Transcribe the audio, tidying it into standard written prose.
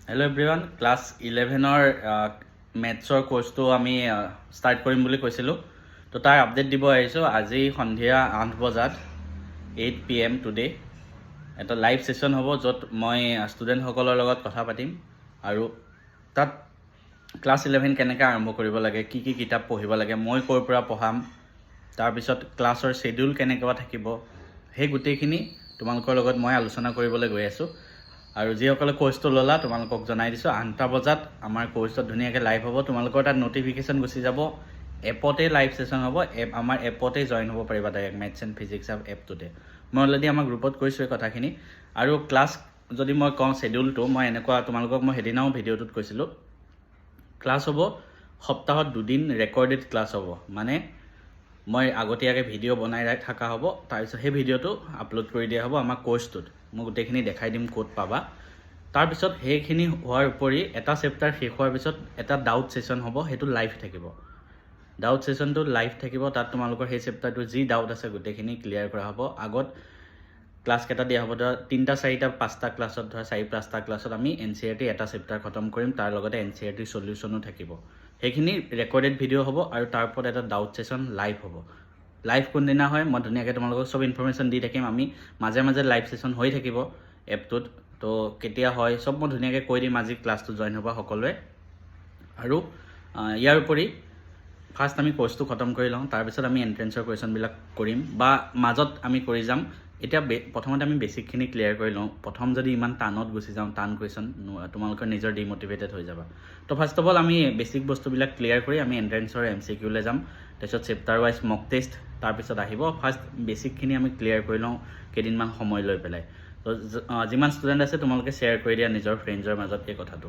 Hello' everyone, class 11ৰ মেথছৰ কোৰ্চটো আমি start কৰিম বুলি কৈছিলোঁ। তো তাৰ আপডেট দিব আহিছোঁ। আজি সন্ধিয়া 8 বজাত 8 PM টুডে এটা লাইভ ছেশ্যন হ'ব, য'ত মই ষ্টুডেণ্টসকলৰ লগত কথা পাতিম আৰু তাত ক্লাছ 11 কেনেকৈ আৰম্ভ কৰিব লাগে, কি কি কিতাপ পঢ়িব লাগে, মই ক'ৰ পৰা পঢ়াম, তাৰপিছত ক্লাছৰ শ্বেডিউল কেনেকুৱা থাকিব, সেই গোটেইখিনি তোমালোকৰ লগত মই আলোচনা কৰিবলৈ গৈ আছোঁ। আৰু যিসকলে কোৰ্চটো ল'লা তোমালোকক জনাই দিছোঁ, 8টা বজাত আমাৰ কোৰ্চত ধুনীয়াকৈ লাইভ হ'ব। তোমালোকৰ তাত ন'টিফিকেশ্যন গুচি যাব, এপতে লাইভ ছেশ্যন হ'ব। আমাৰ এপতে জইন হ'ব পাৰিবা ডাইৰেক্ট, মেথছ এণ্ড ফিজিক্স এপটোতে। মই অলৰেডি আমাৰ গ্ৰুপত কৈছোঁৱে কথাখিনি। আৰু ক্লাছ যদি মই কওঁ শ্বেডিউলটো, মই এনেকুৱা তোমালোকক মই সেইদিনাও ভিডিঅ'টোত কৈছিলোঁ, ক্লাছ হ'ব সপ্তাহত 2 দিন ৰেকৰ্ডেড ক্লাছ হ'ব। মানে মই আগতীয়াকৈ ভিডিঅ' বনাই থকা হ'ব, তাৰপিছত সেই ভিডিঅ'টো আপলোড কৰি দিয়া হ'ব আমাৰ কোৰ্চটোত। মই গোটেইখিনি দেখাই দিম ক'ত পাবা। তাৰপিছত সেইখিনি হোৱাৰ উপৰি এটা চেপ্টাৰ শেষ হোৱাৰ পিছত এটা ডাউট ছেশ্যন হ'ব, সেইটো লাইভ থাকিব। ডাউট ছেশ্যনটো লাইভ থাকিব, তাত তোমালোকৰ সেই চেপ্টাৰটো যি ডাউট আছে গোটেইখিনি ক্লিয়াৰ কৰা হ'ব। আগত ক্লাছকেইটা দিয়া হ'ব, ধৰা 3টা 4টা 5টা ক্লাছত, ধৰা 4-5টা ক্লাছত আমি NCERT এটা চেপ্টাৰ খতম কৰিম, তাৰ লগতে NCERT চলিউশ্যনো থাকিব। সেইখিনি ৰেকৰ্ডেড ভিডিঅ' হ'ব আৰু তাৰ ওপৰত এটা ডাউট ছেশ্যন লাইভ হ'ব। লাইভ কোনদিনা হয় মই ধুনীয়াকৈ তোমালোকক চব ইনফৰমেশ্যন দি থাকিম। আমি মাজে মাজে লাইভ ছেশ্যন হৈ থাকিব এপটোত, তো কেতিয়া হয় চব মই ধুনীয়াকৈ কৈ দিম। আজি ক্লাছটো জইন হ'ব সকলোৱে। আৰু ইয়াৰ উপৰি ফাৰ্ষ্ট আমি কোৰ্চটো খতম কৰি লওঁ, তাৰপিছত আমি এণ্ট্ৰেঞ্চৰ কুৱেশ্যনবিলাক কৰিম বা মাজত আমি কৰি যাম। এতিয়া প্ৰথমতে আমি বেছিকখিনি ক্লিয়াৰ কৰি লওঁ। প্ৰথম যদি ইমান টানত গুচি যাওঁ, টান কুৱেশ্যন, তোমালোকে নিজৰ ডিম'টিভেটেড হৈ যাবা। তো ফাৰ্ষ্ট অফ অল আমি বেছিক বস্তুবিলাক ক্লিয়াৰ কৰি আমি এণ্ট্ৰেঞ্চৰ MCQলৈ যাম। তাৰপিছত চেপ্টাৰ ৱাইজ মক টেষ্ট তাৰপিছত আহিব। ফাৰ্ষ্ট বেছিকখিনি আমি ক্লিয়াৰ কৰি লওঁ কেইদিনমান সময় লৈ পেলাই। তো যিমান ষ্টুডেণ্ট আছে তোমালোকে শ্বেয়াৰ কৰি দিয়া নিজৰ ফ্ৰেণ্ডছৰ মাজত এই কথাটো।